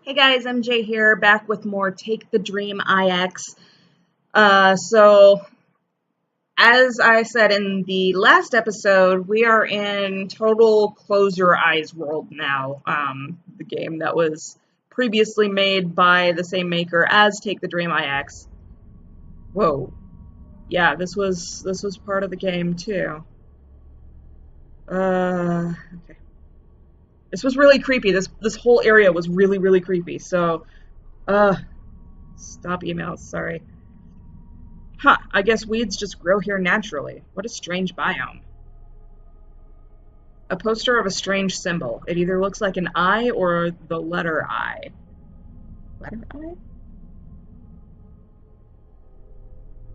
Hey guys, MJ here, back with more Take the Dream IX. So, as I said in the last episode, we are in total close your eyes world now. The game that was previously made by the same maker as Take the Dream IX. Whoa. Yeah, this was part of the game too. Okay. This was really creepy. This whole area was really creepy. So, stop emails, sorry. Huh, I guess weeds just grow here naturally. What a strange biome. A poster of a strange symbol. It either looks like an eye or the letter I. Letter I?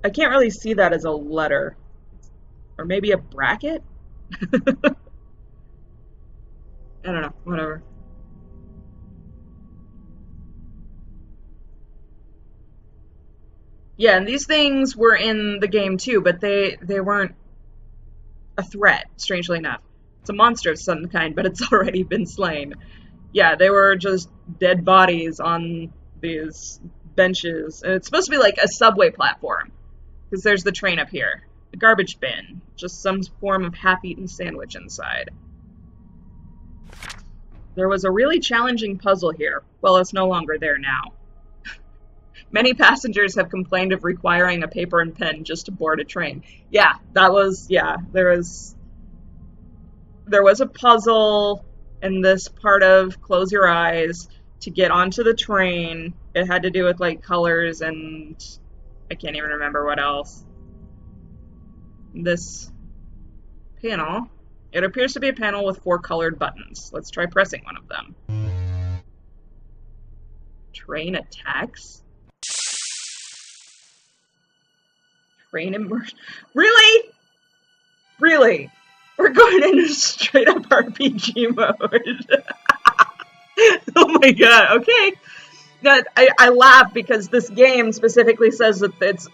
I can't really see that as a letter. Or maybe a bracket? I don't know, whatever. Yeah, and these things were in the game too, but they weren't a threat, strangely enough. It's a monster of some kind, but it's already been slain. Yeah, they were just dead bodies on these benches. And it's supposed to be like a subway platform, because there's the train up here. The garbage bin, just some form of half-eaten sandwich inside. There was a really challenging puzzle here. Well, it's no longer there now. Many passengers have complained of requiring a paper and pen just to board a train. Yeah, there was a puzzle in this part of Close Your Eyes to get onto the train. It had to do with like colors and I can't even remember what else. This panel, it appears to be a panel with 4 colored buttons. Let's try pressing one of them. Train attacks? Train immersion. Really? Really? We're going into straight up RPG mode. Oh my god, okay. I laugh because this game specifically says that it's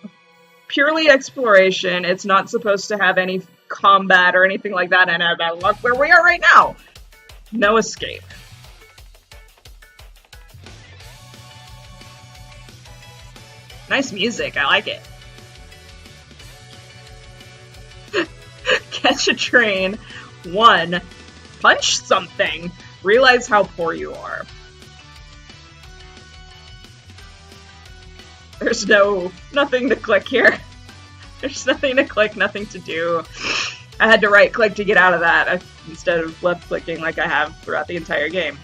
purely exploration. It's not supposed to have any combat or anything like that, and look where we are right now. No escape. Nice music, I like it. Catch a train. 1. Punch something. Realize how poor you are. There's nothing to click here. There's nothing to click, nothing to do. I had to right click to get out of that instead of left clicking like I have throughout the entire game.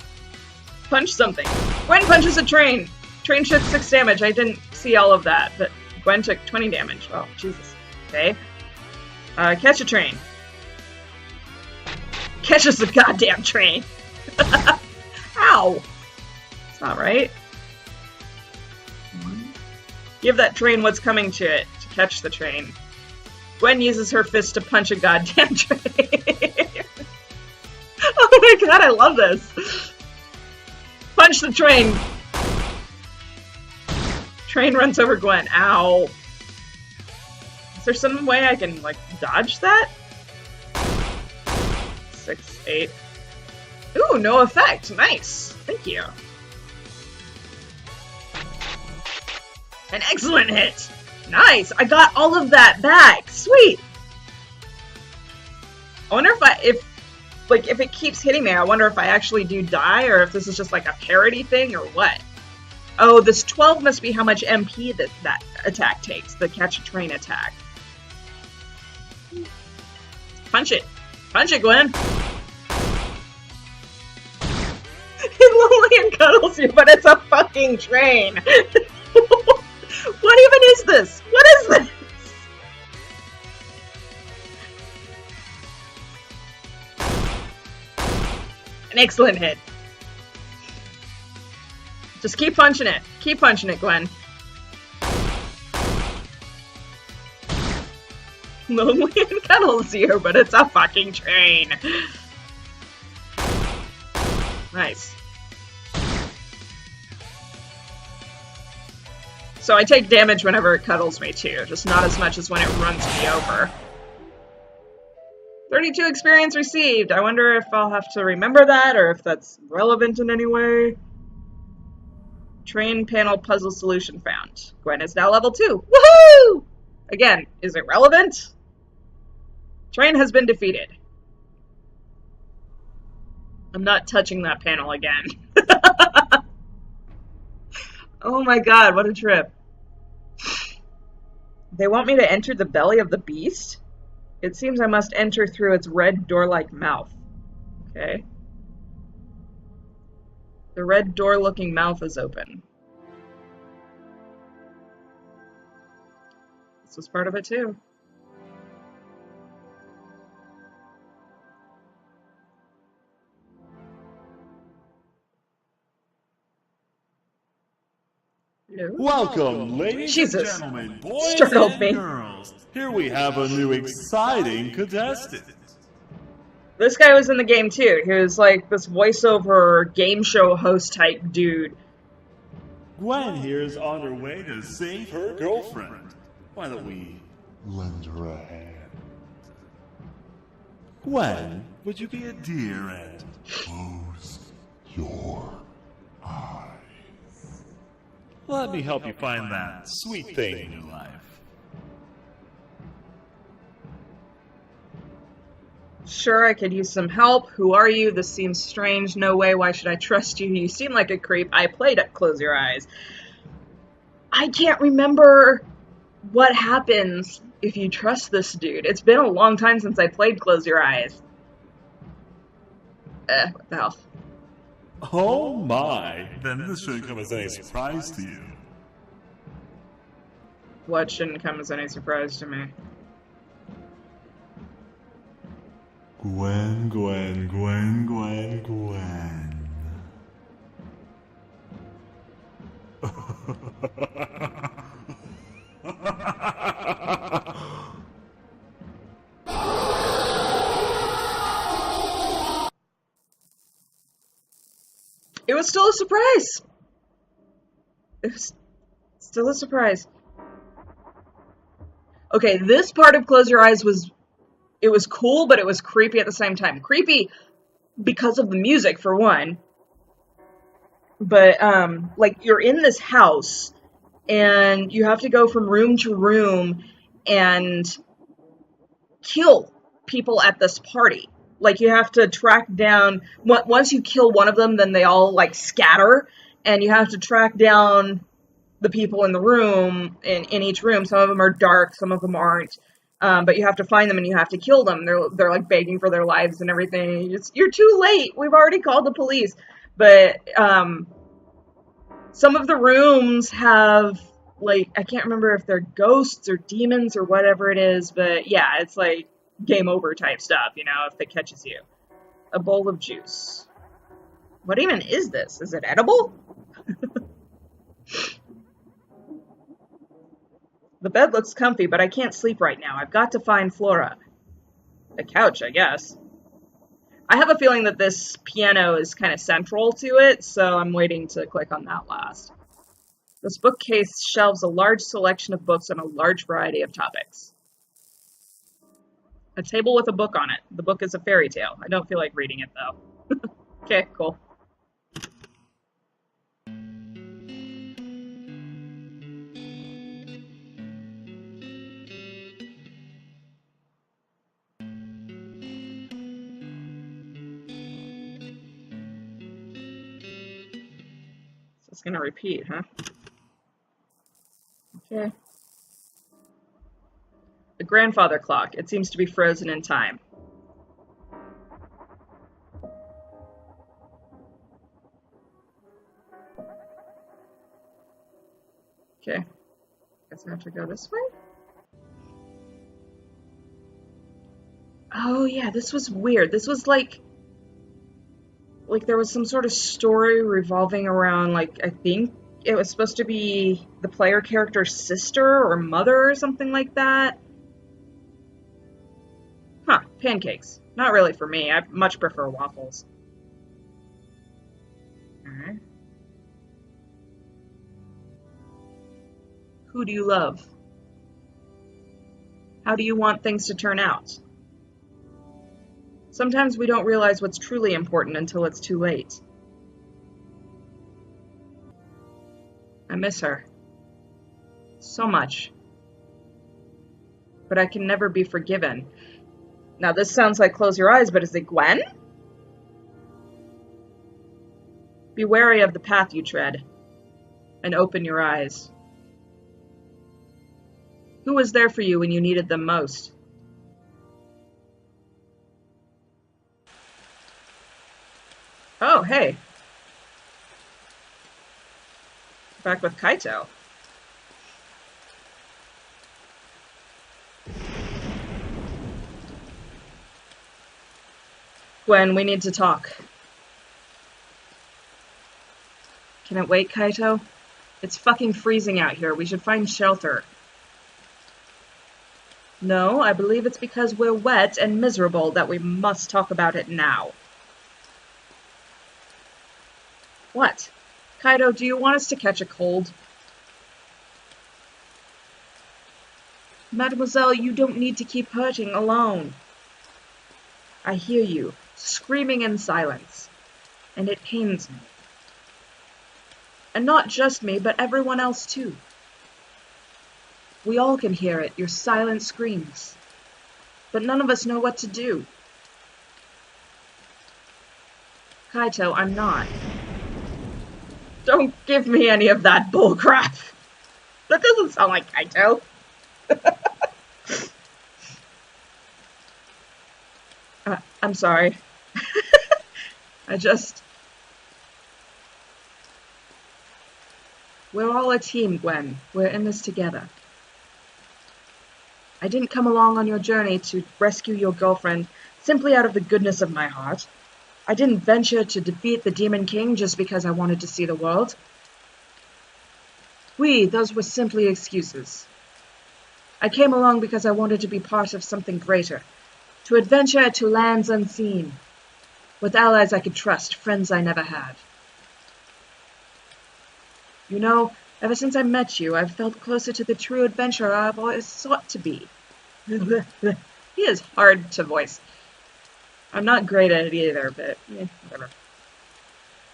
Punch something. Gwen punches a train. Train took 6 damage. I didn't see all of that, but Gwen took 20 damage. Oh, Jesus. Okay. Catch a train. Catches the goddamn train. Ow! It's not right. Give that train what's coming to it to catch the train. Gwen uses her fist to punch a goddamn train. Oh my god, I love this. Punch the train. Train runs over Gwen. Ow. Is there some way I can, like, dodge that? 6, 8. Ooh, no effect. Nice. Thank you. An excellent hit. Nice. I got all of that back. Sweet. I wonder if it keeps hitting me, I wonder if I actually do die or if this is just like a parody thing or what. Oh, this 12 must be how much MP that attack takes, the catch a train attack. Punch it. Punch it, Gwen. It lonely and cuddles you, but it's a fucking train. What even is this? What is this? An excellent hit. Just keep punching it. Keep punching it, Gwen. Lonely and cuddles you, but it's a fucking train. Nice. So I take damage whenever it cuddles me too, just not as much as when it runs me over. 32 experience received. I wonder if I'll have to remember that or if that's relevant in any way. Train panel puzzle solution found. Gwen is now level 2. Woohoo! Again, is it relevant? Train has been defeated. I'm not touching that panel again. Oh my god, what a trip. They want me to enter the belly of the beast? It seems I must enter through its red door-like mouth. Okay. The red door-looking mouth is open. This was part of it too. Hello? Welcome, ladies Jesus. and gentlemen, boys Startled and me. girls. Here we have a new exciting contestant. This guy was in the game too. He was like this voiceover game show host type dude. Gwen here is on her way to save her girlfriend. Why don't we lend her a hand? Gwen, would you be a dear and close your eyes? Let me help you find that sweet thing in your life. Sure, I could use some help. Who are you? This seems strange. No way. Why should I trust you? You seem like a creep. I played at Close Your Eyes. I can't remember what happens if you trust this dude. It's been a long time since I played Close Your Eyes. What the hell? Oh my, then this shouldn't come as any surprise to you. What shouldn't come as any surprise to me? Gwen, Gwen, Gwen, Gwen, Gwen. It was still a surprise. It was still a surprise. Okay, this part of Close Your Eyes was cool, but it was creepy at the same time. Creepy because of the music, for one. But, like, you're in this house, and you have to go from room to room and kill people at this party. Like, you have to track down... Once you kill one of them, then they all, like, scatter, and you have to track down the people in the room, in each room. Some of them are dark, some of them aren't. But you have to find them and you have to kill them. They're like begging for their lives and everything. You're too late. We've already called the police. But some of the rooms have, like, I can't remember if they're ghosts or demons or whatever it is. But yeah, it's like game over type stuff, you know, if it catches you. A bowl of juice. What even is this? Is it edible? The bed looks comfy, but I can't sleep right now. I've got to find Flora. The couch, I guess. I have a feeling that this piano is kind of central to it, so I'm waiting to click on that last. This bookcase shelves a large selection of books on a large variety of topics. A table with a book on it. The book is a fairy tale. I don't feel like reading it, though. Okay, cool. It's gonna repeat, huh? Okay. The grandfather clock. It seems to be frozen in time. Okay. Guess I have to go this way? Oh yeah, this was weird. This was like there was some sort of story revolving around, like, I think it was supposed to be the player character's sister or mother or something like that. Huh, pancakes. Not really for me. I much prefer waffles. Alright. Who do you love? How do you want things to turn out? Sometimes we don't realize what's truly important until it's too late. I miss her. So much. But I can never be forgiven. Now this sounds like close your eyes, but is it Gwen? Be wary of the path you tread, and open your eyes. Who was there for you when you needed them most? Oh, hey. Back with Kaito. Gwen, we need to talk. Can it wait, Kaito? It's fucking freezing out here. We should find shelter. No, I believe it's because we're wet and miserable that we must talk about it now. What? Kaito, do you want us to catch a cold? Mademoiselle, you don't need to keep hurting alone. I hear you, screaming in silence, and it pains me. And not just me, but everyone else too. We all can hear it, your silent screams. But none of us know what to do. Kaito, I'm not. Don't give me any of that bullcrap. That doesn't sound like Kaito. I'm sorry. We're all a team, Gwen. We're in this together. I didn't come along on your journey to rescue your girlfriend simply out of the goodness of my heart. I didn't venture to defeat the Demon King just because I wanted to see the world. Those were simply excuses. I came along because I wanted to be part of something greater, to adventure to lands unseen, with allies I could trust, friends I never had. You know, ever since I met you, I've felt closer to the true adventurer I've always sought to be. He is hard to voice. I'm not great at it either, but whatever.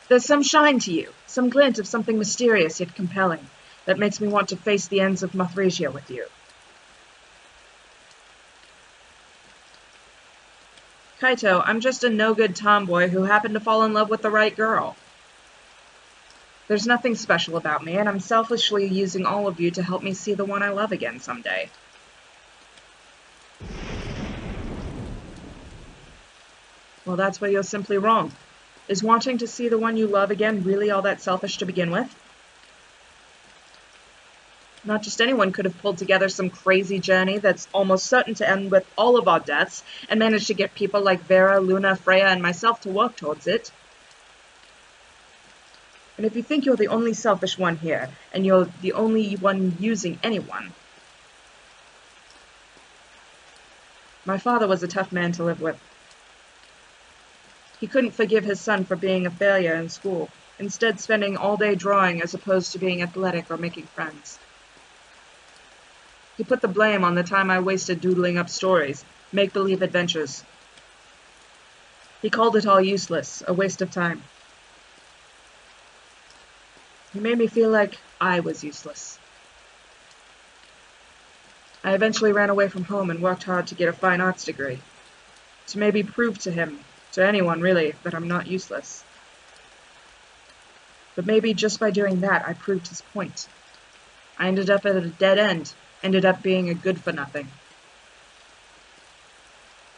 There's some shine to you, some glint of something mysterious yet compelling, that makes me want to face the ends of Mothracia with you. Kaito, I'm just a no-good tomboy who happened to fall in love with the right girl. There's nothing special about me, and I'm selfishly using all of you to help me see the one I love again someday. Well, that's where you're simply wrong. Is wanting to see the one you love again really all that selfish to begin with? Not just anyone could have pulled together some crazy journey that's almost certain to end with all of our deaths, and managed to get people like Vera, Luna, Freya, and myself to work towards it. And if you think you're the only selfish one here, and you're the only one using anyone... My father was a tough man to live with. He couldn't forgive his son for being a failure in school, instead spending all day drawing as opposed to being athletic or making friends. He put the blame on the time I wasted doodling up stories, make-believe adventures. He called it all useless, a waste of time. He made me feel like I was useless. I eventually ran away from home and worked hard to get a fine arts degree, to maybe prove to him, to anyone really, that I'm not useless. But maybe just by doing that, I proved his point. I ended up at a dead end, ended up being a good-for-nothing.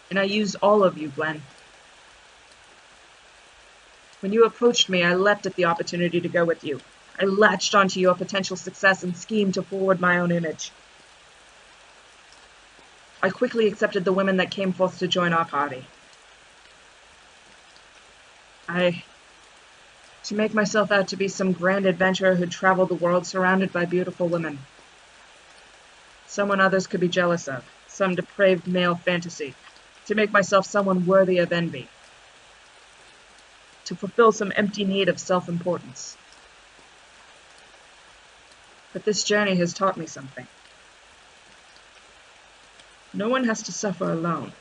And I used all of you, Gwen. When you approached me, I leapt at the opportunity to go with you. I latched onto your potential success and schemed to forward my own image. I quickly accepted the women that came forth to join our party. To make myself out to be some grand adventurer who'd traveled the world surrounded by beautiful women. Someone others could be jealous of, some depraved male fantasy, to make myself someone worthy of envy. To fulfill some empty need of self-importance. But this journey has taught me something. No one has to suffer alone.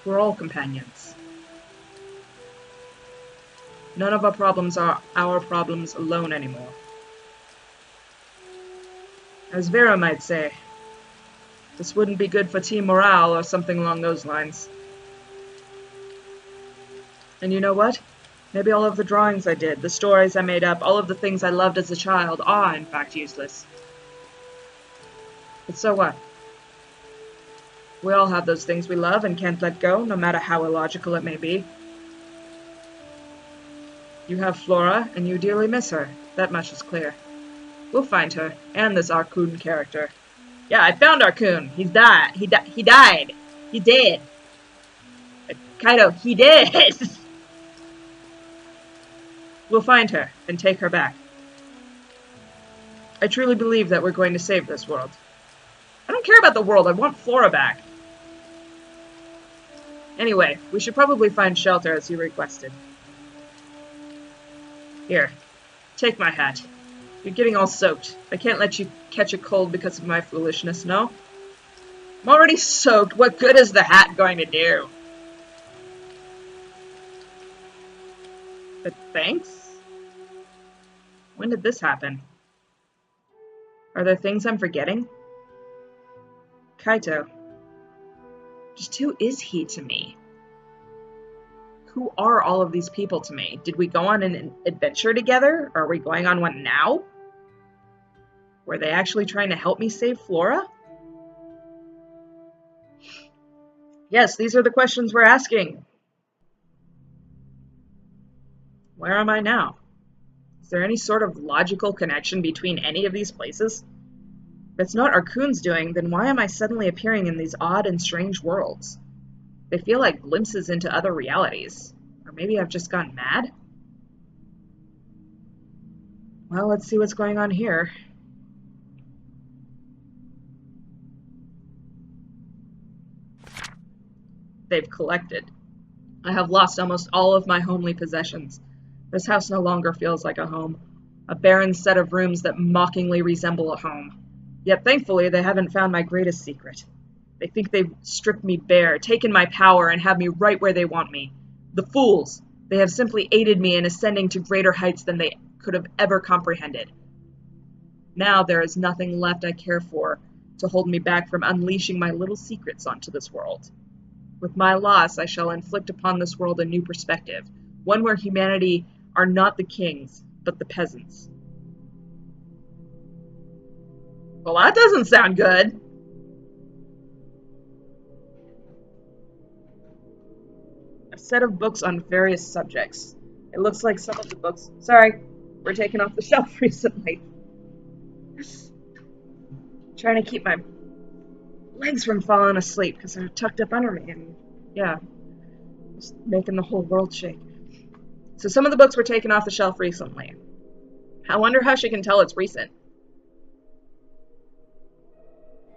We're all companions. None of our problems are our problems alone anymore. As Vera might say, this wouldn't be good for team morale or something along those lines. And you know what? Maybe all of the drawings I did, the stories I made up, all of the things I loved as a child are, in fact, useless. But so what? We all have those things we love and can't let go, no matter how illogical it may be. You have Flora, and you dearly miss her. That much is clear. We'll find her, and this Arcoon character. Yeah, I found Arcoon. He died. He died. He did. Kaito, he did. We'll find her, and take her back. I truly believe that we're going to save this world. I don't care about the world, I want Flora back. Anyway, we should probably find shelter as you requested. Here, take my hat. You're getting all soaked. I can't let you catch a cold because of my foolishness, no? I'm already soaked. What good is the hat going to do? But thanks? When did this happen? Are there things I'm forgetting? Kaito. Just who is he to me? Who are all of these people to me? Did we go on an adventure together? Are we going on one now? Were they actually trying to help me save Flora? Yes, these are the questions we're asking. Where am I now? Is there any sort of logical connection between any of these places? If it's not Arcoon's doing, then why am I suddenly appearing in these odd and strange worlds? They feel like glimpses into other realities. Or maybe I've just gone mad? Well, let's see what's going on here. They've collected. I have lost almost all of my homely possessions. This house no longer feels like a home. A barren set of rooms that mockingly resemble a home. Yet thankfully, they haven't found my greatest secret. They think they've stripped me bare, taken my power, and have me right where they want me. The fools! They have simply aided me in ascending to greater heights than they could have ever comprehended. Now there is nothing left I care for to hold me back from unleashing my little secrets onto this world. With my loss, I shall inflict upon this world a new perspective, one where humanity are not the kings, but the peasants. Well, that doesn't sound good. A set of books on various subjects. It looks like some of the books... Sorry, were taken off the shelf recently. Trying to keep my legs from falling asleep because they're tucked up under me, and yeah, just making the whole world shake. So some of the books were taken off the shelf recently. I wonder how she can tell it's recent.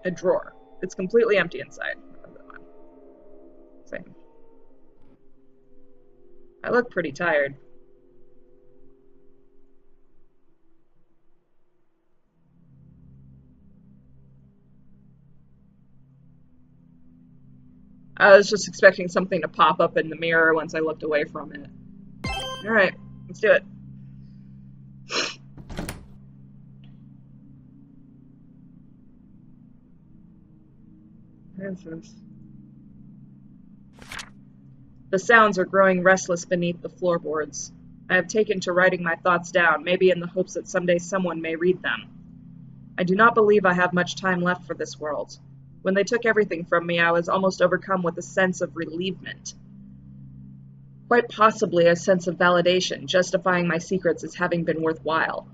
A drawer. It's completely empty inside. Same. I look pretty tired. I was just expecting something to pop up in the mirror once I looked away from it. Alright, let's do it. The sounds are growing restless beneath the floorboards. I have taken to writing my thoughts down, maybe in the hopes that someday someone may read them. I do not believe I have much time left for this world. When they took everything from me, I was almost overcome with a sense of relievement. Quite possibly a sense of validation, justifying my secrets as having been worthwhile.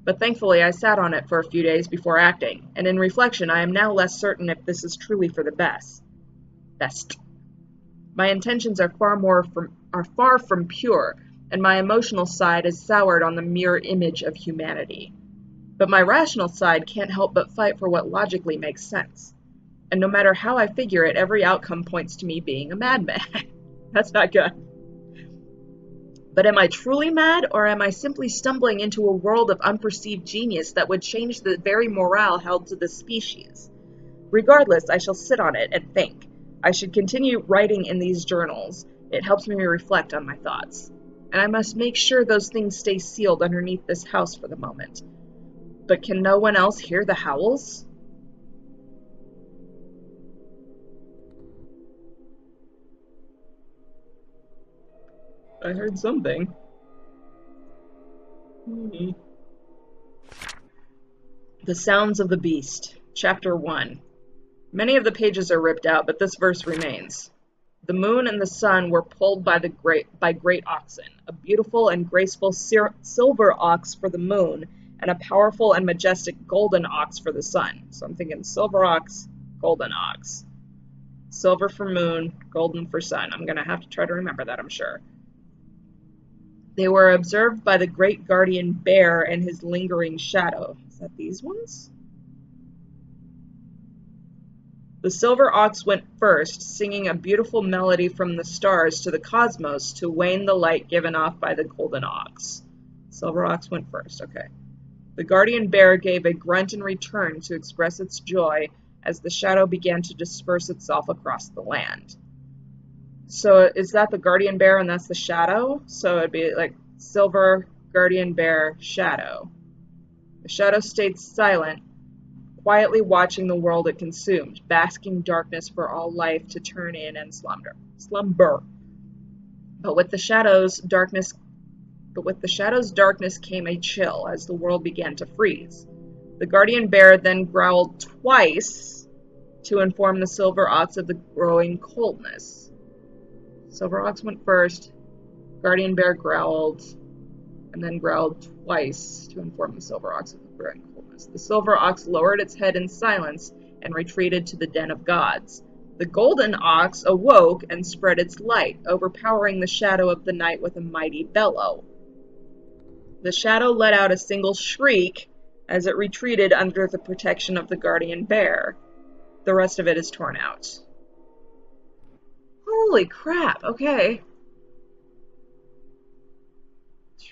But thankfully I sat on it for a few days before acting, and in reflection I am now less certain if this is truly for the best. My intentions are far from pure, and my emotional side is soured on the mere image of humanity. But my rational side can't help but fight for what logically makes sense. And no matter how I figure it, every outcome points to me being a madman. That's not good. But am I truly mad, or am I simply stumbling into a world of unperceived genius that would change the very morale held to the species? Regardless, I shall sit on it and think. I should continue writing in these journals. It helps me reflect on my thoughts. and I must make sure those things stay sealed underneath this house for the moment. But can no one else hear the howls? I heard something. The Sounds of the Beast, Chapter 1. Many of the pages are ripped out, but this verse remains. The moon and the sun were pulled by great oxen, a beautiful and graceful silver ox for the moon, and a powerful and majestic golden ox for the sun. So I'm thinking silver ox, golden ox. Silver for moon, golden for sun. I'm going to have to try to remember that, I'm sure. They were observed by the great guardian bear and his lingering shadow. Is that these ones? The silver ox went first, singing a beautiful melody from the stars to the cosmos to wane the light given off by the golden ox. Silver ox went first, okay. The guardian bear gave a grunt in return to express its joy as the shadow began to disperse itself across the land. So is that the guardian bear and that's the shadow? So it'd be like silver, guardian bear, shadow. The shadow stayed silent, quietly watching the world it consumed, basking darkness for all life to turn in and slumber. But with the shadows, darkness came a chill as the world began to freeze. The guardian bear then growled twice to inform the silver ox of the growing coldness. Silver ox went first, guardian bear growled, and then growled twice to inform the silver ox of the growing coldness. The silver ox lowered its head in silence and retreated to the den of gods. The golden ox awoke and spread its light, overpowering the shadow of the night with a mighty bellow. The shadow let out a single shriek as it retreated under the protection of the guardian bear. The rest of it is torn out. Holy crap, okay.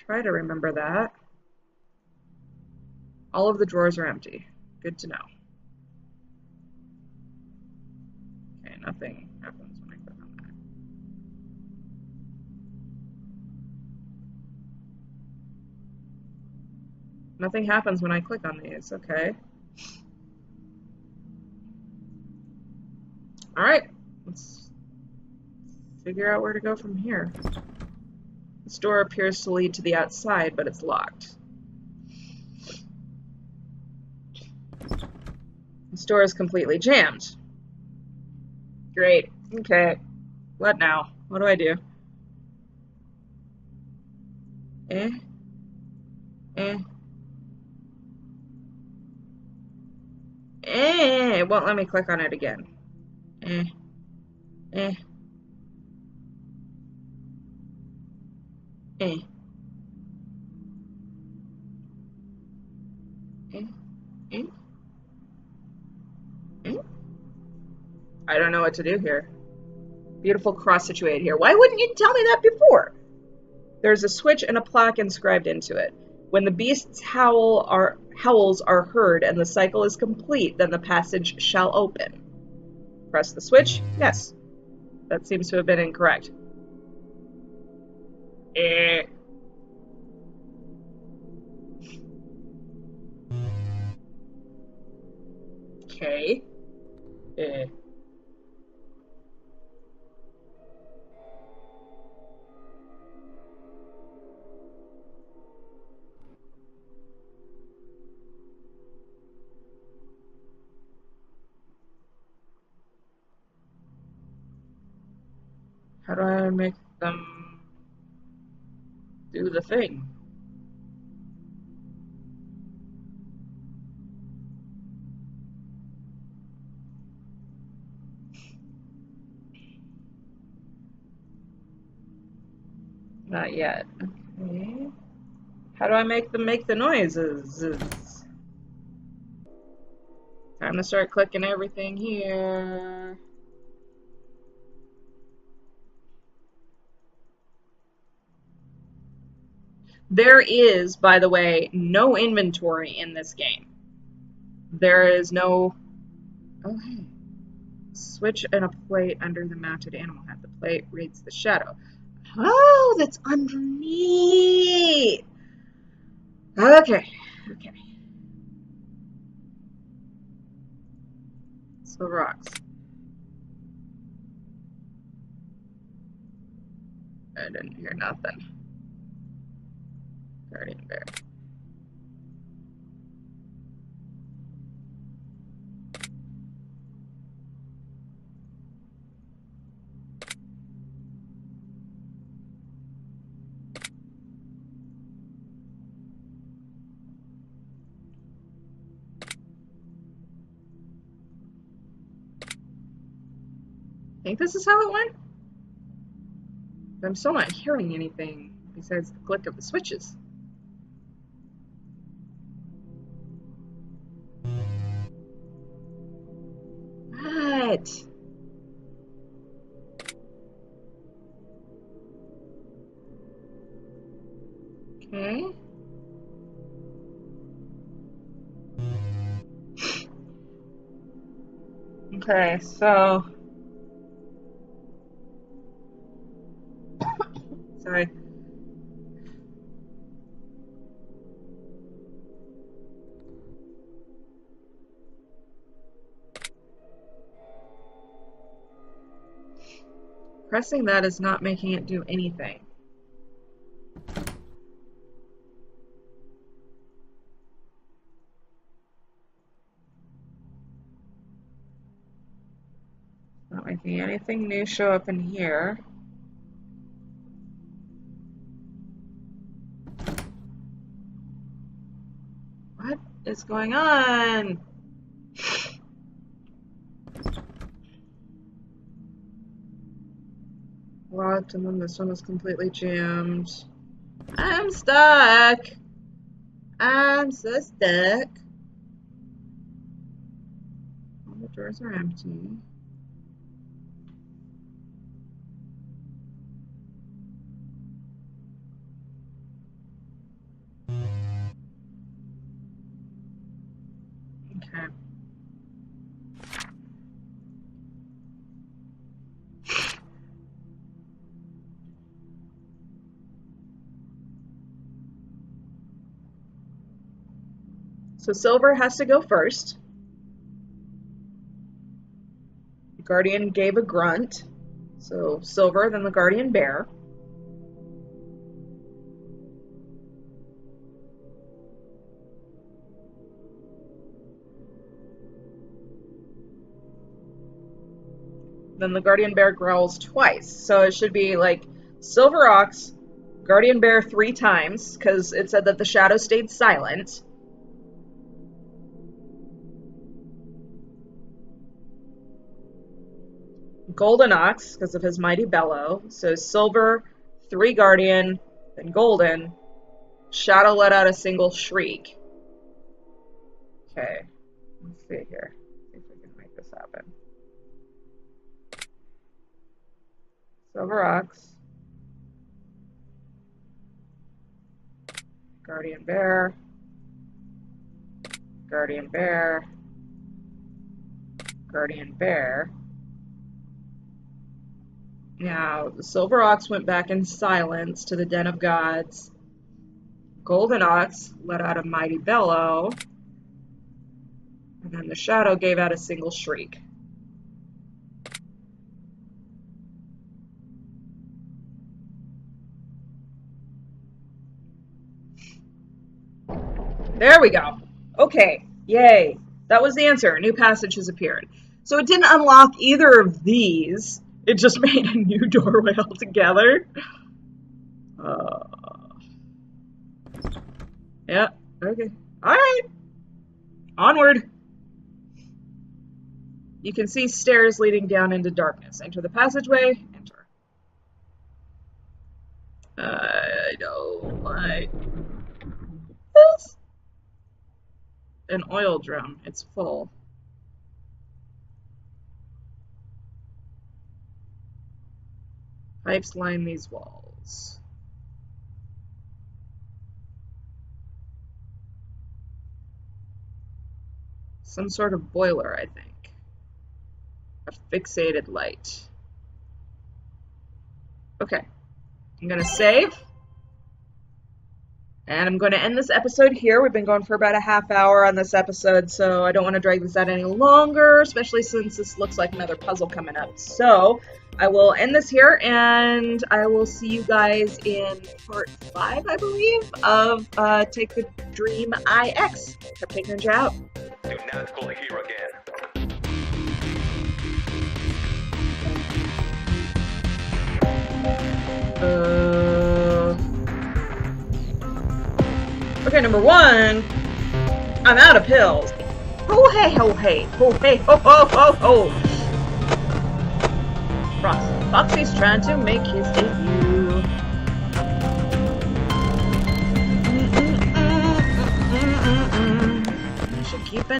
Try to remember that. All of the drawers are empty. Good to know. Okay, nothing happens when I click on that. Nothing happens when I click on these, okay. Alright, let's figure out where to go from here. This door appears to lead to the outside, but it's locked. This door is completely jammed. Great. Okay. What now? What do I do? It won't let me click on it again. I don't know what to do here. Beautiful cross situated here. Why wouldn't you tell me that before? There's a switch and a plaque inscribed into it. When the beast's howls are heard and the cycle is complete, then the passage shall open. Press the switch. Yes. That seems to have been incorrect. Okay. How do I make them do the thing? Not yet. Okay. How do I make them make the noises? Time to start clicking everything here. There is, by the way, no inventory in this game. There is no... Oh, hey. Switch and a plate under the mounted animal head. The plate reads the shadow. Oh, that's underneath. Okay. Okay. So rocks. I didn't hear nothing. Guardian bear. I think this is how it went. But I'm still not hearing anything besides the click of the switches. What? Okay. Okay, so sorry. Pressing that is not making it do anything. Not making anything new show up in here. What is going on? Locked, and then this one is completely jammed. I'm stuck. I'm so stuck. All the drawers are empty. Okay. So Silver has to go first. The Guardian gave a grunt. So Silver, then the Guardian Bear. Then the Guardian Bear growls twice. So it should be like Silver Ox, Guardian Bear 3 times, because it said that the shadow stayed silent. Golden Ox, because of his mighty bellow. So Silver, 3 Guardian, then Golden. Shadow let out a single shriek. Okay, let's see here. See if we can make this happen. Silver Ox, Guardian Bear, Guardian Bear, Guardian Bear. Now, the Silver Ox went back in silence to the Den of Gods. Golden Ox let out a mighty bellow. And then the Shadow gave out a single shriek. There we go. Okay, yay. That was the answer. A new passage has appeared. So it didn't unlock either of these. It just made a new doorway altogether. Yeah, okay. Alright. Onward. You can see stairs leading down into darkness. Enter the passageway. Enter. I don't like this. An oil drum. It's full. Pipes line these walls. Some sort of boiler, I think. A fixated light. Okay. I'm gonna save. And I'm going to end this episode here. We've been going for about a half hour on this episode, so I don't want to drag this out any longer, especially since this looks like another puzzle coming up. So I will end this here, and I will see you guys in part 5, I believe, of Take the Dream IX. Cupcake Ninja out. Do not go here again. Okay, number 1. I'm out of pills. Ho hey ho hey. Ho hey ho ho ho ho. Foxy's trying to make his debut. Should keep an